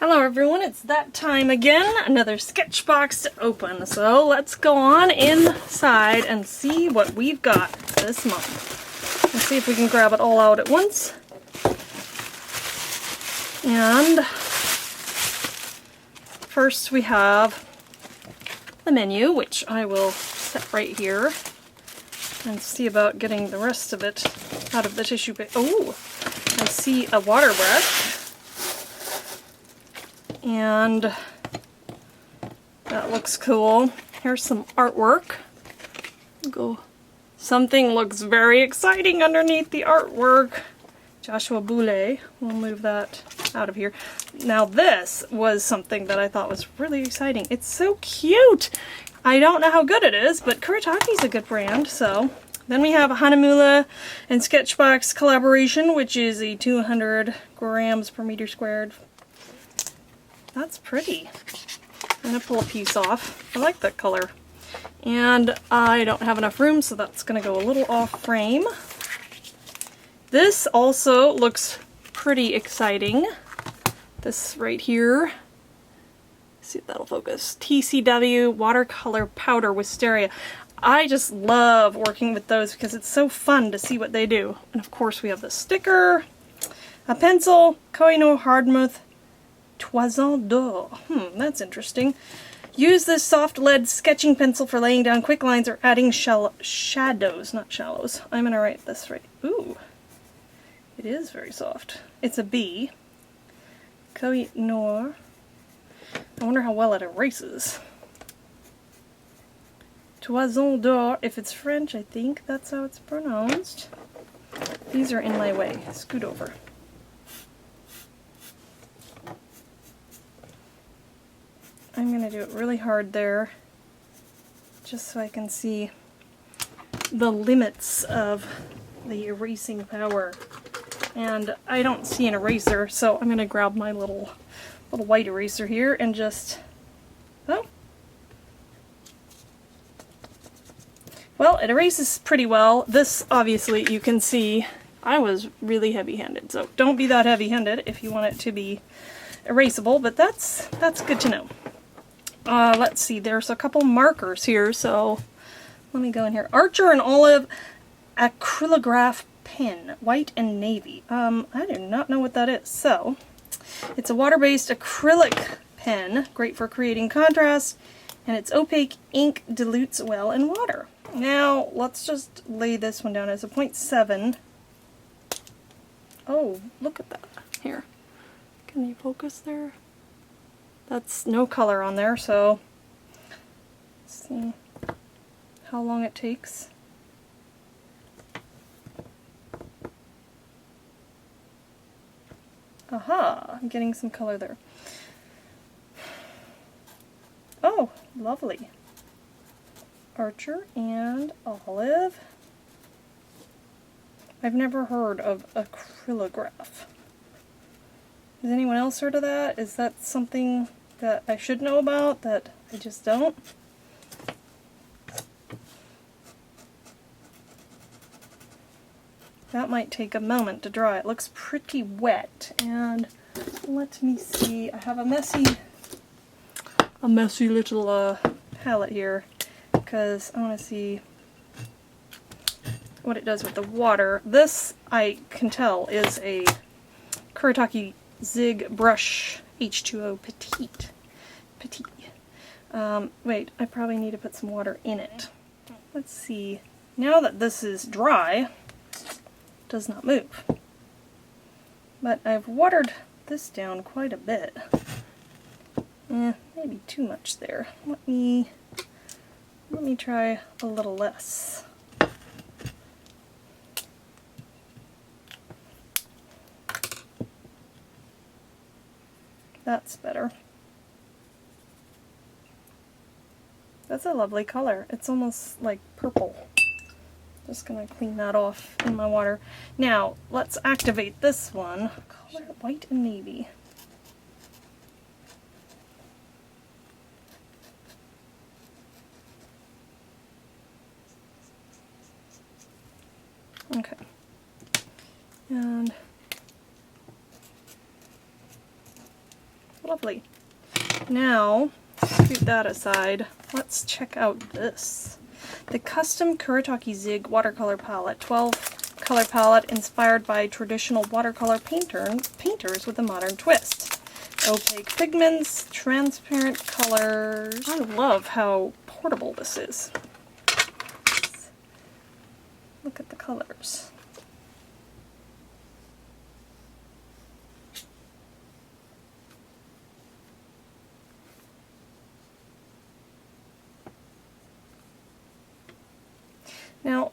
Hello everyone, it's that time again, another Sketchbox to open. So let's go on inside and see what we've got this month. Let's see if we can grab it all out at once. And first we have the menu, which I will set right here and see about getting the rest of it out of the tissue paper. Oh, I see a water brush. And that looks cool. Here's some artwork. Something looks very exciting underneath the artwork. Joshua Boulet. We'll move that out of here. Now this was something that I thought was really exciting. It's so cute! I don't know how good it is, but Kuritaki's a good brand, so. Then we have a Hanamulla and Sketchbox collaboration, which is a 200 grams per meter squared. That's pretty. I'm going to pull a piece off. I like that color. And I don't have enough room, so that's going to go a little off frame. This also looks pretty exciting. This right here. See if that'll focus. TCW watercolor powder wisteria. I just love working with those because it's so fun to see what they do. And of course we have the sticker, a pencil, Koh-I-Noor hardmouth Toison d'Or. That's interesting. Use this soft lead sketching pencil for laying down quick lines or adding shadows, not shallows. I'm going to write this right. Ooh, it is very soft. It's a B. Koh-I-Noor. I wonder how well it erases. Toison d'Or. If it's French, I think that's how it's pronounced. These are in my way. Scoot over. I'm going to do it really hard there, just so I can see the limits of the erasing power. And I don't see an eraser, so I'm going to grab my little white eraser here and just, oh. Well, it erases pretty well. This, obviously, you can see, I was really heavy-handed, so don't be that heavy-handed if you want it to be erasable, but that's good to know. Let's see, there's a couple markers here, so let me go in here. Archer and Olive acrylograph pen, white and navy. I do not know what that is. So, it's a water-based acrylic pen, great for creating contrast, and its opaque ink dilutes well in water. Now, let's just lay this one down as a 0.7. Oh, look at that. Here. Can you focus there? That's no color on there, so let's see how long it takes. Aha! I'm getting some color there. Oh, lovely. Archer and Olive. I've never heard of acrylograph. Has anyone else heard of that? Is that something that I should know about that I just don't? That might take a moment to dry. It looks pretty wet. And let me see. I have a messy little palette here because I want to see what it does with the water. This, I can tell, is a Kuretake Zig Brush H2O Petite. Wait, I probably need to put some water in it. Let's see. Now that this is dry, it does not move. But I've watered this down quite a bit. Maybe too much there. Let me try a little less. That's better. That's a lovely color. It's almost like purple. Just gonna clean that off in my water. Now, let's activate this one. Color white and navy. Okay. And Lovely. Now, scoot that aside. Let's check out this. The Custom Kuretake Zig Watercolor Palette. 12 color palette inspired by traditional watercolor painters with a modern twist. Opaque pigments, transparent colors. I love how portable this is. Look at the colors. Now,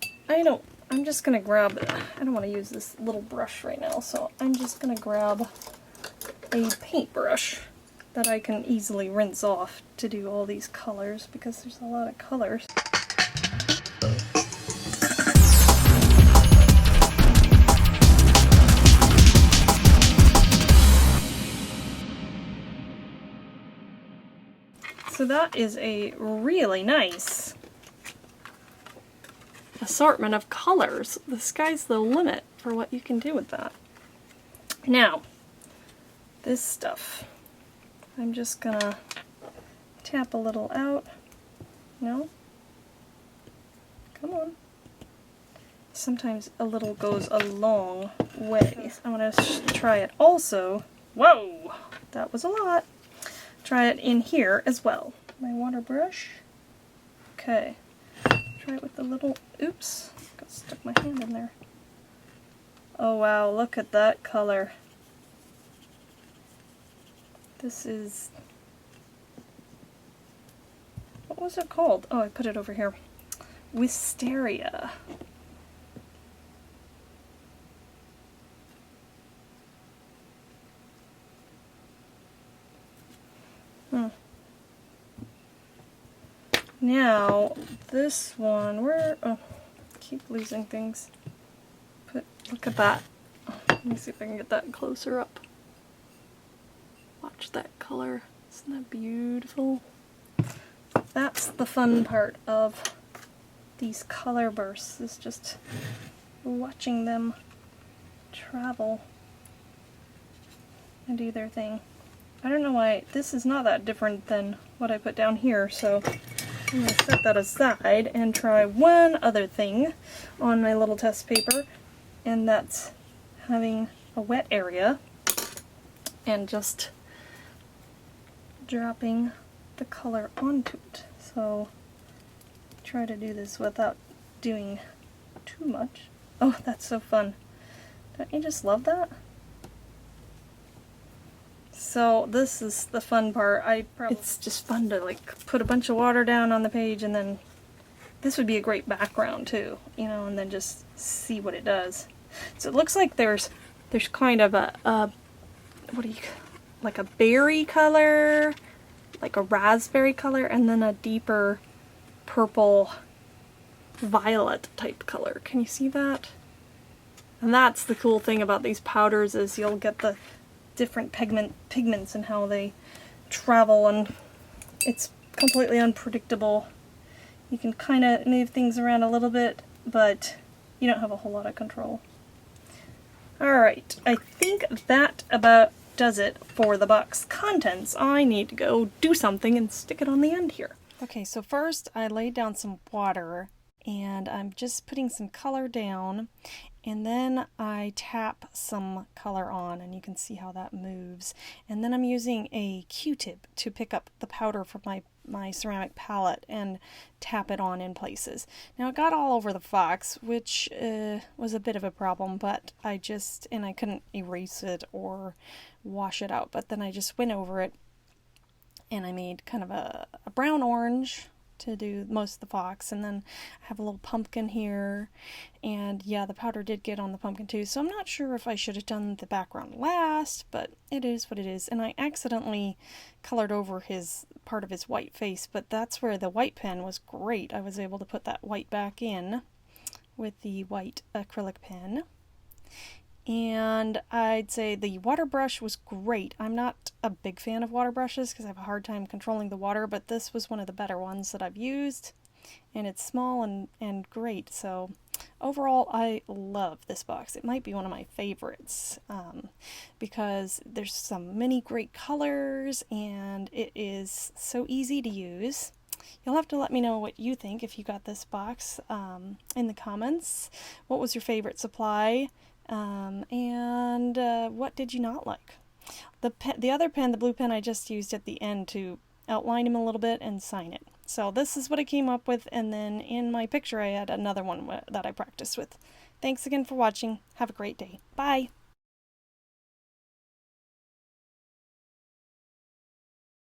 I'm just going to grab, I don't want to use this little brush right now, so I'm just going to grab a paintbrush that I can easily rinse off to do all these colors, because there's a lot of colors. So that is a really nice assortment of colors. The sky's the limit for what you can do with that. Now, this stuff, I'm just gonna tap a little out. No? Come on. Sometimes a little goes a long way. I'm gonna try it also. Whoa! That was a lot. Try it in here as well. My water brush. Okay. Try it with the little, oops, got stuck my hand in there. Oh wow, look at that color. This is, what was it called? Oh, I put it over here. Wisteria. Now, this one, keep losing things. Look at that. Let me see if I can get that closer up. Watch that color. Isn't that beautiful? That's the fun part of these color bursts, is just watching them travel and do their thing. I don't know why this is not that different than what I put down here, so I'm going to set that aside and try one other thing on my little test paper, and that's having a wet area and just dropping the color onto it. So try to do this without doing too much. Oh, that's so fun. Don't you just love that? So this is the fun part. It's just fun to like put a bunch of water down on the page, and then this would be a great background too, you know, and then just see what it does. So it looks like there's kind of a like a berry color, like a raspberry color, and then a deeper purple violet type color. Can you see that? And that's the cool thing about these powders, is you'll get the different pigments and how they travel, and it's completely unpredictable. You can kind of move things around a little bit, but you don't have a whole lot of control. Alright, I think that about does it for the box contents. I need to go do something and stick it on the end here. Okay, so first I laid down some water, and I'm just putting some color down, and then I tap some color on, and you can see how that moves. And then I'm using a Q-tip to pick up the powder from my ceramic palette and tap it on in places. Now it got all over the fox, which was a bit of a problem, but I couldn't erase it or wash it out, but then I just went over it, and I made kind of a brown orange to do most of the fox, and then I have a little pumpkin here, and yeah, the powder did get on the pumpkin too, so I'm not sure if I should have done the background last, but it is what it is. And I accidentally colored over part of his white face, but that's where the white pen was great. I was able to put that white back in with the white acrylic pen. And I'd say the water brush was great. I'm not a big fan of water brushes because I have a hard time controlling the water, but this was one of the better ones that I've used. And it's small and great, so overall, I love this box. It might be one of my favorites because there's so many great colors and it is so easy to use. You'll have to let me know what you think if you got this box in the comments. What was your favorite supply? And what did you not like? The other pen, the blue pen, I just used at the end to outline him a little bit and sign it. So this is what I came up with, and then in my picture I had another one that I practiced with. Thanks again for watching. Have a great day. Bye!